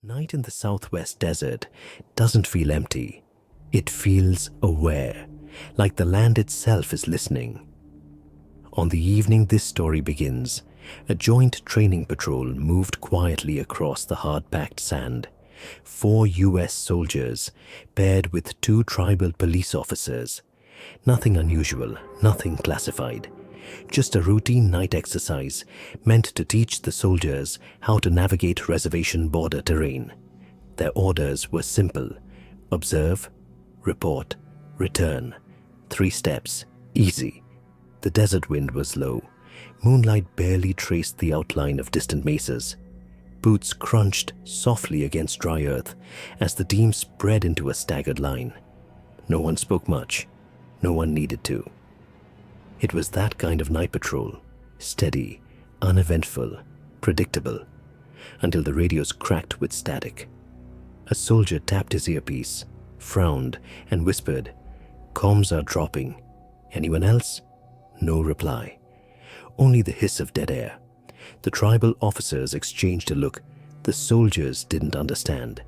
Night in the southwest desert doesn't feel empty. It feels aware, like the land itself is listening. On the evening this story begins, a joint training patrol moved quietly across the hard-packed sand. 4 U.S. soldiers paired with 2 tribal police officers. Nothing unusual, nothing classified. Just a routine night exercise meant to teach the soldiers how to navigate reservation border terrain. Their orders were simple: observe, report, return. 3 steps, easy. The desert wind was low. Moonlight barely traced the outline of distant mesas. Boots crunched softly against dry earth as the team spread into a staggered line. No one spoke much. No one needed to. It was that kind of night patrol, steady, uneventful, predictable, until the radios cracked with static. A soldier tapped his earpiece, frowned, and whispered, "Comms are dropping. Anyone else?" No reply. Only the hiss of dead air. The tribal officers exchanged a look. The soldiers didn't understand.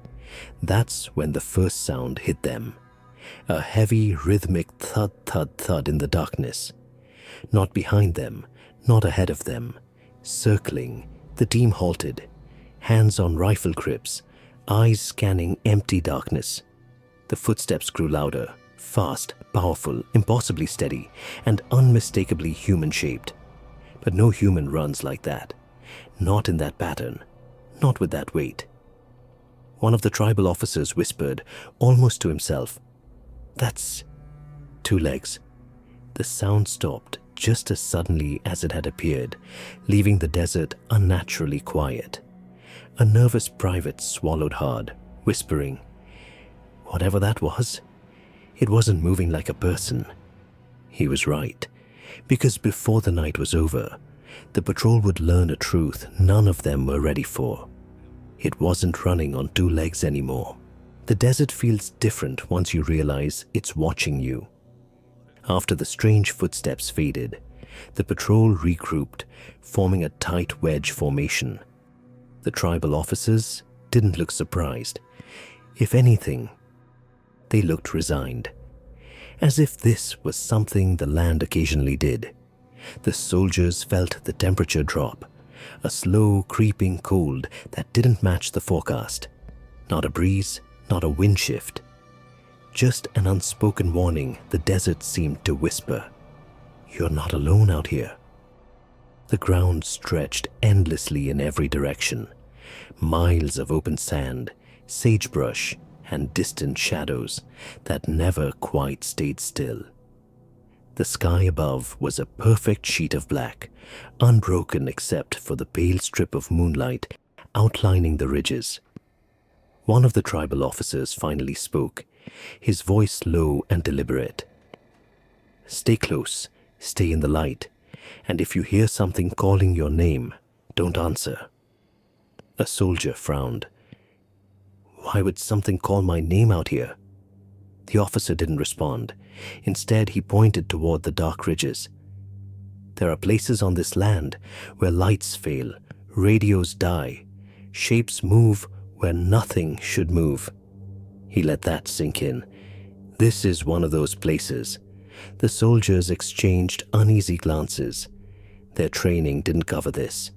That's when the first sound hit them. A heavy, rhythmic thud, thud, thud in the darkness. Not behind them, not ahead of them. Circling, the team halted, hands on rifle grips, eyes scanning empty darkness. The footsteps grew louder, fast, powerful, impossibly steady, and unmistakably human-shaped. But no human runs like that. Not in that pattern, not with that weight. One of the tribal officers whispered, almost to himself, "That's 2 legs." The sound stopped just as suddenly as it had appeared, leaving the desert unnaturally quiet. A nervous private swallowed hard, whispering, "Whatever that was, it wasn't moving like a person." He was right, because before the night was over, the patrol would learn a truth none of them were ready for. It wasn't running on 2 legs anymore. The desert feels different once you realize it's watching you. After the strange footsteps faded, the patrol regrouped, forming a tight wedge formation. The tribal officers didn't look surprised. If anything, they looked resigned, as if this was something the land occasionally did. The soldiers felt the temperature drop, a slow, creeping cold that didn't match the forecast. Not a breeze, not a wind shift. Just an unspoken warning the desert seemed to whisper. "You're not alone out here." The ground stretched endlessly in every direction. Miles of open sand, sagebrush, and distant shadows that never quite stayed still. The sky above was a perfect sheet of black, unbroken except for the pale strip of moonlight outlining the ridges. One of the tribal officers finally spoke, his voice low and deliberate. "Stay close, stay in the light, and if you hear something calling your name, don't answer." A soldier frowned. "Why would something call my name out here?" The officer didn't respond. Instead, he pointed toward the dark ridges. "There are places on this land where lights fail, radios die, shapes move where nothing should move." He let that sink in. "This is one of those places." The soldiers exchanged uneasy glances. Their training didn't cover this.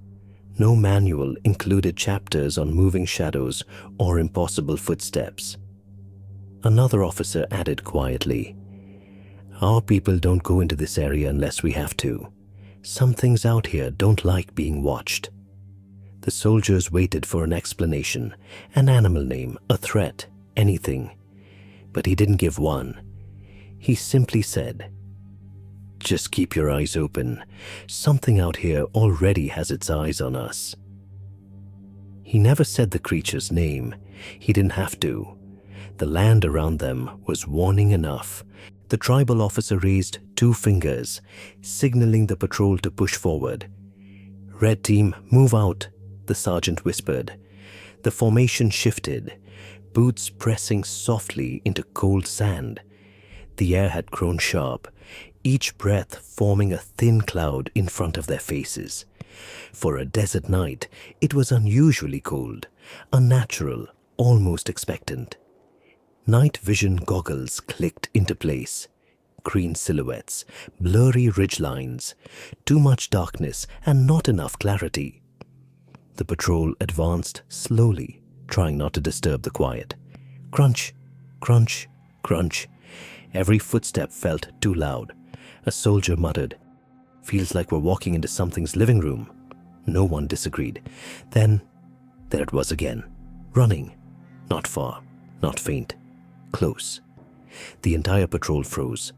No manual included chapters on moving shadows or impossible footsteps. Another officer added quietly, "Our people don't go into this area unless we have to. Some things out here don't like being watched." The soldiers waited for an explanation, an animal name, a threat, anything. But he didn't give one. He simply said, "Just keep your eyes open. Something out here already has its eyes on us." He never said the creature's name. He didn't have to. The land around them was warning enough. The tribal officer raised 2 fingers, signaling the patrol to push forward. "Red team, move out," the sergeant whispered. The formation shifted, boots pressing softly into cold sand. The air had grown sharp, each breath forming a thin cloud in front of their faces. For a desert night, it was unusually cold, unnatural, almost expectant. Night vision goggles clicked into place. Green silhouettes, blurry ridgelines, too much darkness and not enough clarity. The patrol advanced slowly, trying not to disturb the quiet. Crunch, crunch, crunch. Every footstep felt too loud. A soldier muttered, "Feels like we're walking into something's living room." No one disagreed. Then, there it was again. Running. Not far, not faint. Close. The entire patrol froze.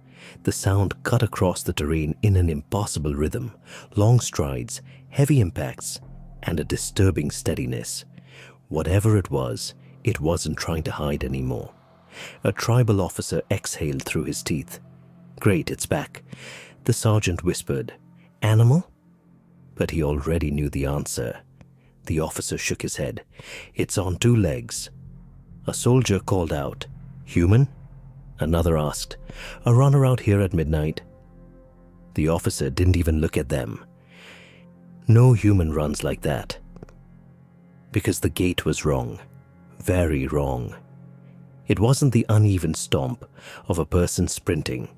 The sound cut across the terrain in an impossible rhythm. Long strides, heavy impacts, and a disturbing steadiness. Whatever it wasn't trying to hide anymore. A tribal officer exhaled through his teeth. "Great, it's back." The sergeant whispered, "Animal?" But he already knew the answer. The officer shook his head. "It's on 2 legs." A soldier called out, "Human?" Another asked, "A runner out here at midnight?" The officer didn't even look at them. No human runs like that. Because the gait was wrong. Very wrong. It wasn't the uneven stomp of a person sprinting.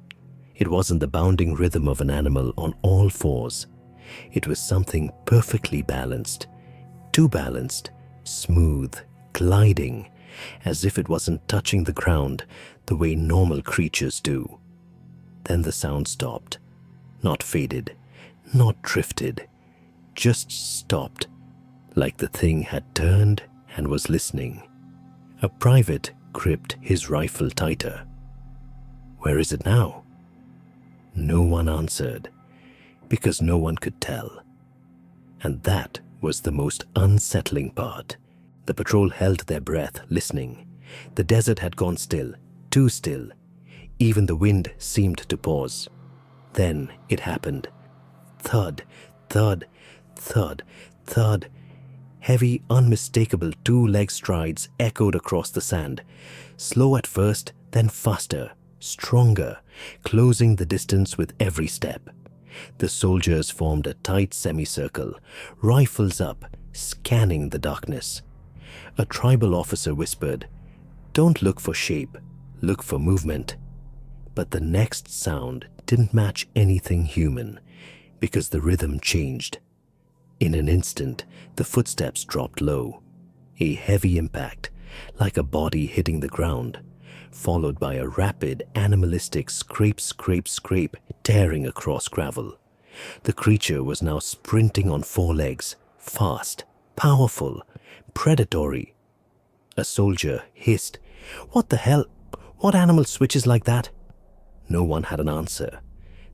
It wasn't the bounding rhythm of an animal on all fours. It was something perfectly balanced. Too balanced, smooth, gliding, as if it wasn't touching the ground the way normal creatures do. Then the sound stopped. Not faded, not drifted, just stopped, like the thing had turned and was listening. A private gripped his rifle tighter. "Where is it now?" No one answered, because no one could tell. And that was the most unsettling part. The patrol held their breath, listening. The desert had gone still, too still. Even the wind seemed to pause. Then it happened. Thud, thud, thud, thud. Heavy, unmistakable 2-leg strides echoed across the sand. Slow at first, then faster, stronger, closing the distance with every step. The soldiers formed a tight semicircle, rifles up, scanning the darkness. A tribal officer whispered, "Don't look for shape, look for movement." But the next sound didn't match anything human, because the rhythm changed. In an instant, the footsteps dropped low. A heavy impact, like a body hitting the ground, followed by a rapid, animalistic scrape, scrape, scrape, tearing across gravel. The creature was now sprinting on 4 legs, fast, powerful, predatory. A soldier hissed, "What the hell? What animal switches like that?" No one had an answer.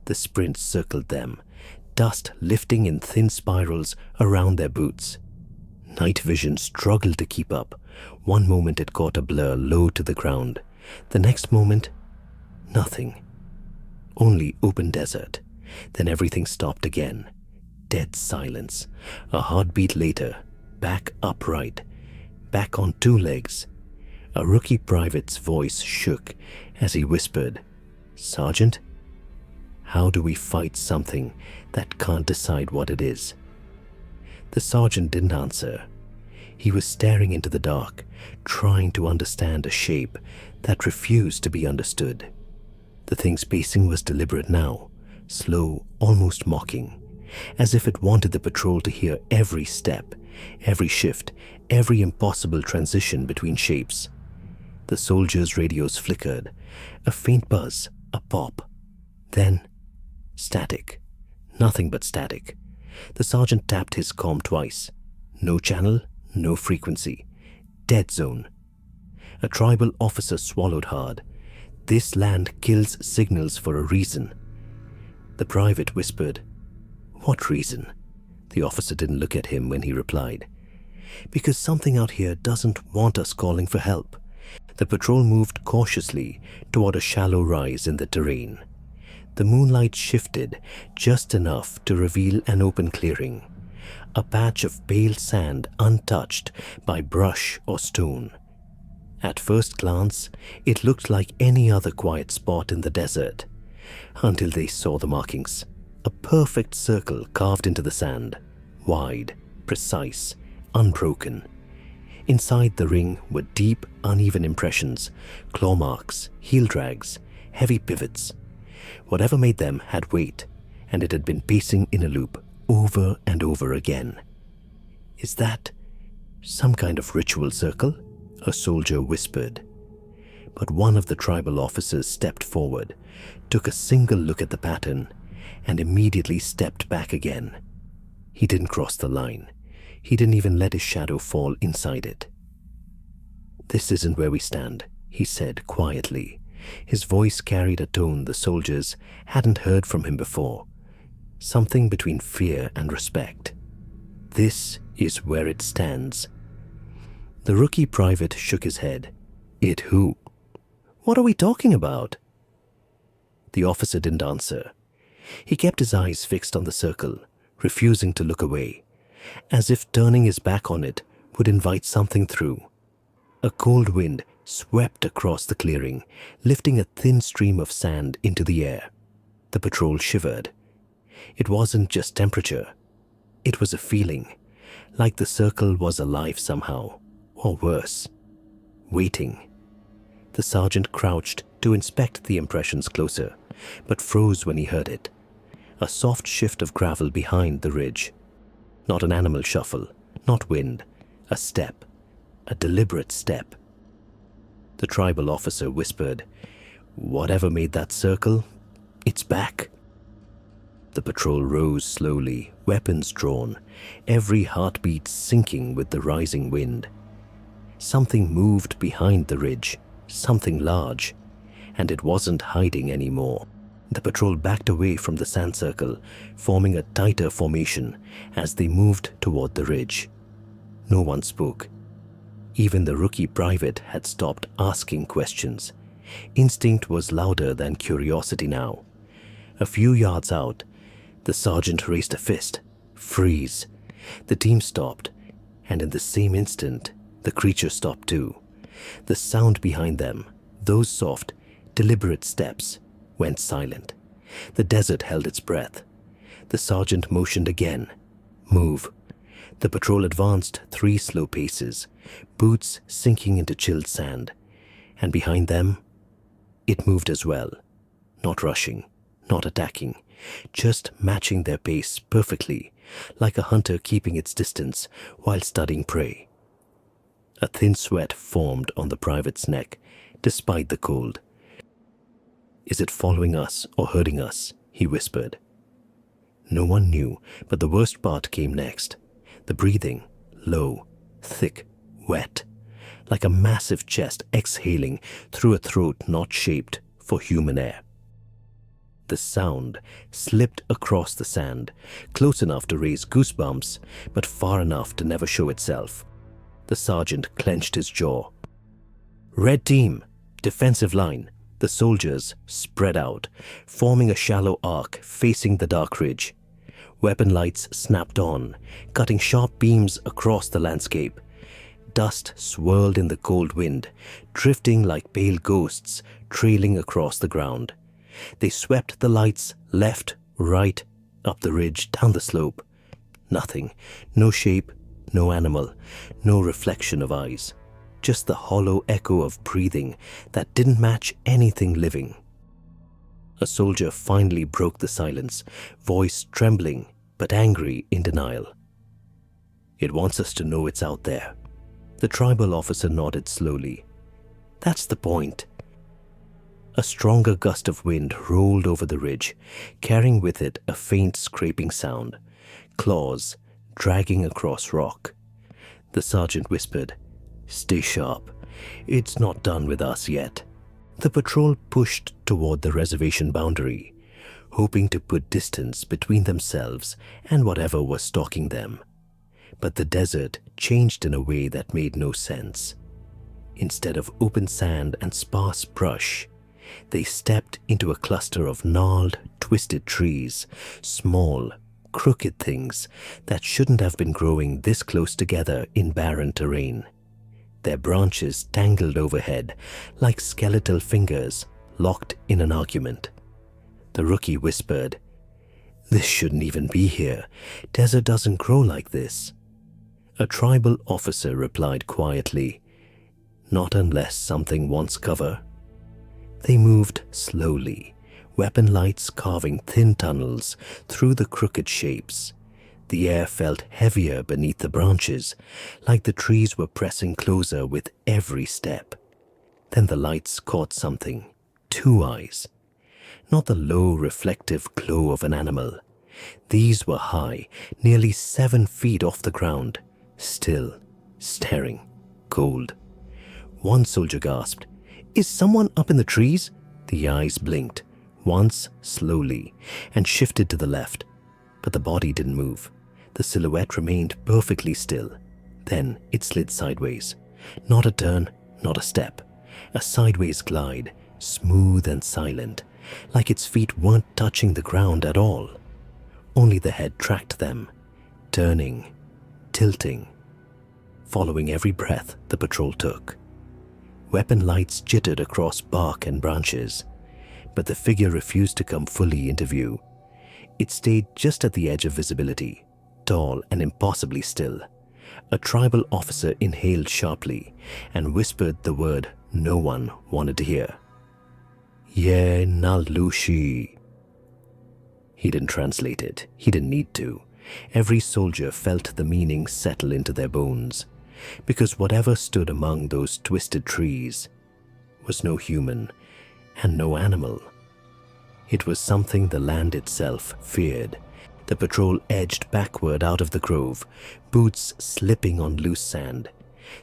The sprint circled them, dust lifting in thin spirals around their boots. Night vision struggled to keep up. One moment it caught a blur low to the ground. The next moment, nothing. Only open desert. Then everything stopped again. Dead silence. A heartbeat later, back upright, back on 2 legs. A rookie private's voice shook as he whispered, "Sergeant, how do we fight something that can't decide what it is?" The sergeant didn't answer. He was staring into the dark, trying to understand a shape that refused to be understood. The thing's pacing was deliberate now, slow, almost mocking, as if it wanted the patrol to hear every step, every shift, every impossible transition between shapes. The soldiers' radios flickered, a faint buzz, a pop. Then, static. Nothing but static. The sergeant tapped his comm twice. No channel, no frequency. Dead zone. A tribal officer swallowed hard. "This land kills signals for a reason." The private whispered, "What reason?" The officer didn't look at him when he replied, "Because something out here doesn't want us calling for help." The patrol moved cautiously toward a shallow rise in the terrain. The moonlight shifted just enough to reveal an open clearing, a patch of pale sand untouched by brush or stone. At first glance, it looked like any other quiet spot in the desert, until they saw the markings. A perfect circle carved into the sand. wide, precise, unbroken. Inside the ring were deep, uneven impressions, claw marks, heel drags, heavy pivots. Whatever made them had weight, and it had been pacing in a loop over and over again. "Is that some kind of ritual circle?" a soldier whispered. But one of the tribal officers stepped forward, took a single look at the pattern, and immediately stepped back again. He didn't cross the line. He didn't even let his shadow fall inside it. "This isn't where we stand," he said quietly. His voice carried a tone the soldiers hadn't heard from him before, something between fear and respect. "This is where it stands." The rookie private shook his head. "It who? What are we talking about?" The officer didn't answer. He kept his eyes fixed on the circle, refusing to look away, as if turning his back on it would invite something through. A cold wind swept across the clearing, lifting a thin stream of sand into the air. The patrol shivered. It wasn't just temperature. It was a feeling, like the circle was alive somehow, or worse, waiting. The sergeant crouched to inspect the impressions closer, but froze when he heard it. A soft shift of gravel behind the ridge. Not an animal shuffle, not wind, a step, a deliberate step. The tribal officer whispered, "Whatever made that circle, it's back." The patrol rose slowly, weapons drawn, every heartbeat syncing with the rising wind. Something moved behind the ridge, something large, and it wasn't hiding anymore. The patrol backed away from the sand circle, forming a tighter formation as they moved toward the ridge. No one spoke. Even the rookie private had stopped asking questions. Instinct was louder than curiosity now. A few yards out, the sergeant raised a fist. "Freeze!" The team stopped, and in the same instant, the creature stopped too. The sound behind them, those soft, deliberate steps, went silent. The desert held its breath. The sergeant motioned again. "Move." The patrol advanced 3 slow paces, boots sinking into chilled sand. And behind them, it moved as well. Not rushing, not attacking, just matching their pace perfectly, like a hunter keeping its distance while studying prey. A thin sweat formed on the private's neck, despite the cold. "Is it following us or hurting us?" he whispered. No one knew, but the worst part came next. The breathing, low, thick, wet, like a massive chest exhaling through a throat not shaped for human air. The sound slipped across the sand, close enough to raise goosebumps, but far enough to never show itself. The sergeant clenched his jaw. "Red team, defensive line." The soldiers spread out, forming a shallow arc facing the dark ridge. Weapon lights snapped on, cutting sharp beams across the landscape. Dust swirled in the cold wind, drifting like pale ghosts trailing across the ground. They swept the lights left, right, up the ridge, down the slope. Nothing, no shape, no animal, no reflection of eyes. Just the hollow echo of breathing that didn't match anything living. A soldier finally broke the silence, voice trembling but angry in denial. "It wants us to know it's out there." The tribal officer nodded slowly. "That's the point." A stronger gust of wind rolled over the ridge, carrying with it a faint scraping sound, claws dragging across rock. The sergeant whispered, "Stay sharp. It's not done with us yet." The patrol pushed toward the reservation boundary, hoping to put distance between themselves and whatever was stalking them. But the desert changed in a way that made no sense. Instead of open sand and sparse brush, they stepped into a cluster of gnarled, twisted trees, small, crooked things that shouldn't have been growing this close together in barren terrain. Their branches tangled overhead like skeletal fingers locked in an argument. The rookie whispered, This shouldn't even be here. Desert doesn't grow like this. A tribal officer replied quietly, "Not unless something wants cover." They moved slowly, weapon lights carving thin tunnels through the crooked shapes. The air felt heavier beneath the branches, like the trees were pressing closer with every step. Then the lights caught something. 2 eyes. Not the low, reflective glow of an animal. These were high, nearly 7 feet off the ground, still, staring, cold. One soldier gasped, "Is someone up in the trees?" The eyes blinked, once slowly, and shifted to the left. But the body didn't move. The silhouette remained perfectly still. Then it slid sideways. Not a turn, not a step. A sideways glide, smooth and silent, like its feet weren't touching the ground at all. Only the head tracked them, turning, tilting, following every breath the patrol took. Weapon lights jittered across bark and branches, but the figure refused to come fully into view. It stayed just at the edge of visibility, tall and impossibly still. A tribal officer inhaled sharply and whispered the word no one wanted to hear. "Ye Nalushi." He didn't translate it. He didn't need to. Every soldier felt the meaning settle into their bones, because whatever stood among those twisted trees was no human and no animal. It was something the land itself feared. The patrol edged backward out of the grove, boots slipping on loose sand.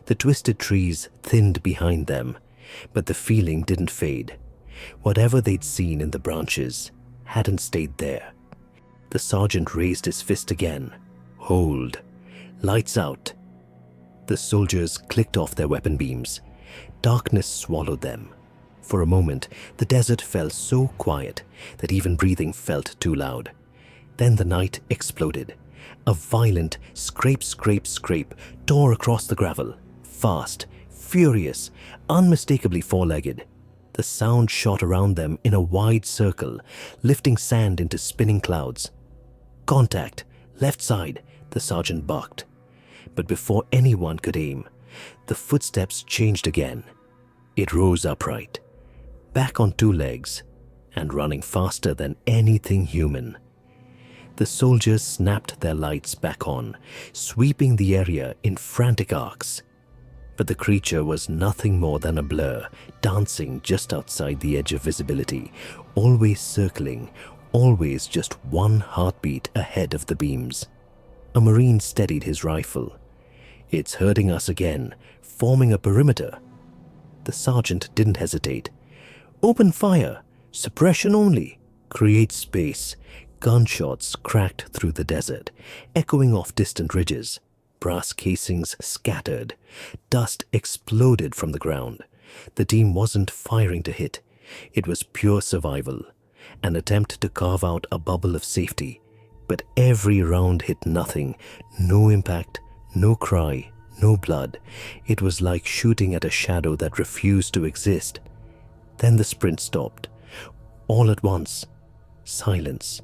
The twisted trees thinned behind them, but the feeling didn't fade. Whatever they'd seen in the branches hadn't stayed there. The sergeant raised his fist again. "Hold. Lights out." The soldiers clicked off their weapon beams. Darkness swallowed them. For a moment, the desert fell so quiet that even breathing felt too loud. Then the night exploded. A violent scrape, scrape, scrape tore across the gravel. Fast, furious, unmistakably four-legged. The sound shot around them in a wide circle, lifting sand into spinning clouds. "Contact! Left side!" the sergeant barked. But before anyone could aim, the footsteps changed again. It rose upright, back on 2 legs, and running faster than anything human. The soldiers snapped their lights back on, sweeping the area in frantic arcs. But the creature was nothing more than a blur, dancing just outside the edge of visibility, always circling, always just one heartbeat ahead of the beams. A Marine steadied his rifle. "It's hurting us again, forming a perimeter." The sergeant didn't hesitate. "Open fire, suppression only. Create space." Gunshots cracked through the desert, echoing off distant ridges. Brass casings scattered. Dust exploded from the ground. The team wasn't firing to hit. It was pure survival, an attempt to carve out a bubble of safety. But every round hit nothing. No impact, no cry, no blood. It was like shooting at a shadow that refused to exist. Then the sprint stopped. All at once, silence.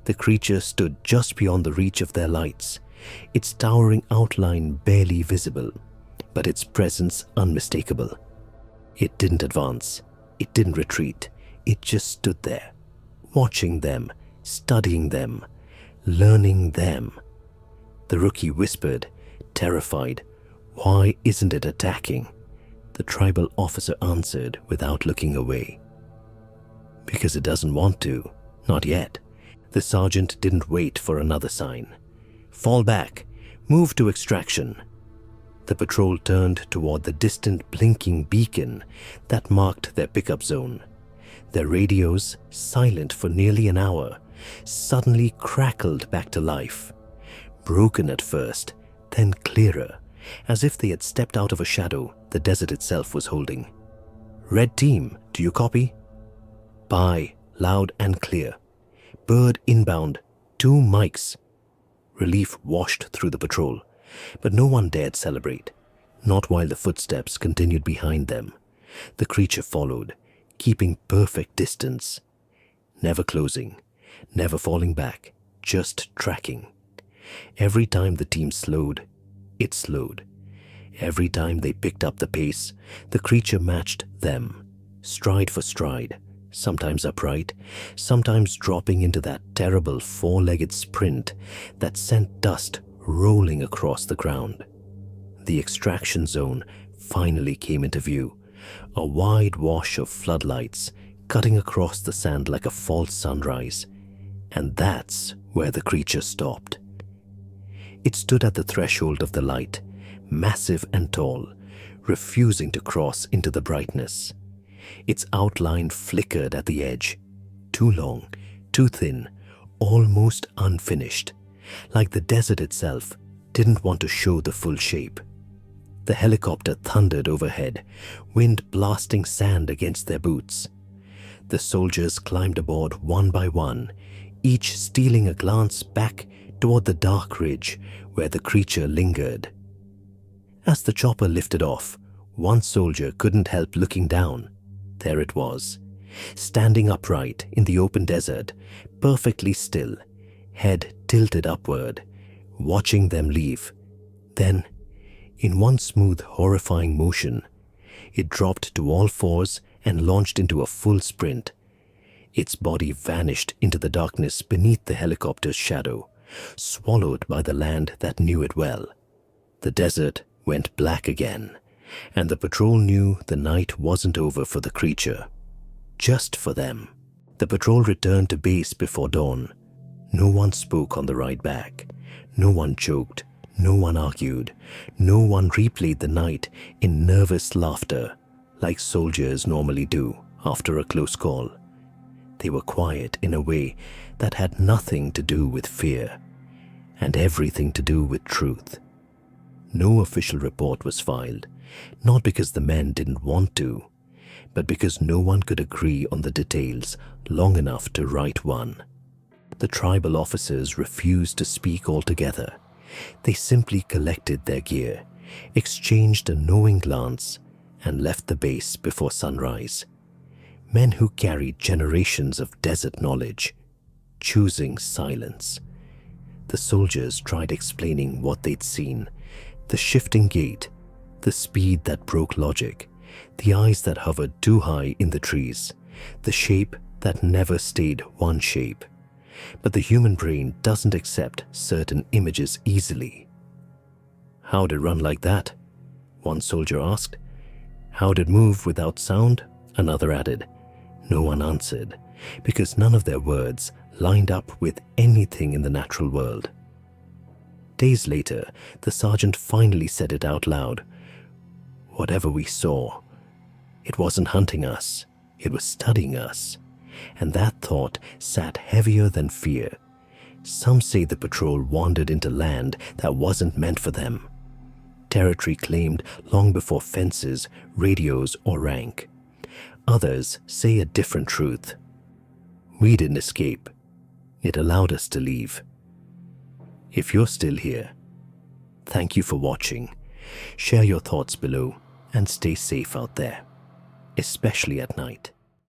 The creature stood just beyond the reach of their lights, its towering outline barely visible, but its presence unmistakable. It didn't advance. It didn't retreat. It just stood there, watching them, studying them, learning them. The rookie whispered, terrified, "Why isn't it attacking?" The tribal officer answered without looking away. "Because it doesn't want to. Not yet." The sergeant didn't wait for another sign. "Fall back. Move to extraction." The patrol turned toward the distant blinking beacon that marked their pickup zone. Their radios, silent for nearly an hour, suddenly crackled back to life. Broken at first, then clearer, as if they had stepped out of a shadow the desert itself was holding. "Red team, do you copy?" "Bye, loud and clear." "Bird inbound, 2 mics." Relief washed through the patrol, but no one dared celebrate, not while the footsteps continued behind them. The creature followed, keeping perfect distance, never closing, never falling back, just tracking. Every time the team slowed, it slowed. Every time they picked up the pace, the creature matched them, stride for stride, sometimes upright, sometimes dropping into that terrible four-legged sprint that sent dust rolling across the ground. The extraction zone finally came into view, a wide wash of floodlights cutting across the sand like a false sunrise, and that's where the creature stopped. It stood at the threshold of the light, massive and tall, refusing to cross into the brightness. Its outline flickered at the edge, too long, too thin, almost unfinished, like the desert itself didn't want to show the full shape. The helicopter thundered overhead, wind blasting sand against their boots. The soldiers climbed aboard one by one, each stealing a glance back toward the dark ridge where the creature lingered. As the chopper lifted off, one soldier couldn't help looking down. There it was, standing upright in the open desert, perfectly still, head tilted upward, watching them leave. Then, in one smooth, horrifying motion, it dropped to all fours and launched into a full sprint. Its body vanished into the darkness beneath the helicopter's shadow, swallowed by the land that knew it well. The desert went black again, and the patrol knew the night wasn't over for the creature. Just for them. The patrol returned to base before dawn. No one spoke on the ride back. No one joked. No one argued. No one replayed the night in nervous laughter, like soldiers normally do after a close call. They were quiet in a way that had nothing to do with fear, and everything to do with truth. No official report was filed, not because the men didn't want to, but because no one could agree on the details long enough to write one. The tribal officers refused to speak altogether. They simply collected their gear, exchanged a knowing glance, and left the base before sunrise. Men who carried generations of desert knowledge, choosing silence. The soldiers tried explaining what they'd seen, the shifting gait, the speed that broke logic, the eyes that hovered too high in the trees, the shape that never stayed one shape. But the human brain doesn't accept certain images easily. "How'd it run like that?" one soldier asked. "How'd it move without sound?" another added. No one answered, because none of their words lined up with anything in the natural world. Days later, the sergeant finally said it out loud. "Whatever we saw, it wasn't hunting us, it was studying us." And that thought sat heavier than fear. Some say the patrol wandered into land that wasn't meant for them. Territory claimed long before fences, radios, or rank. Others say a different truth. We didn't escape. It allowed us to leave. If you're still here, thank you for watching. Share your thoughts below and stay safe out there, especially at night.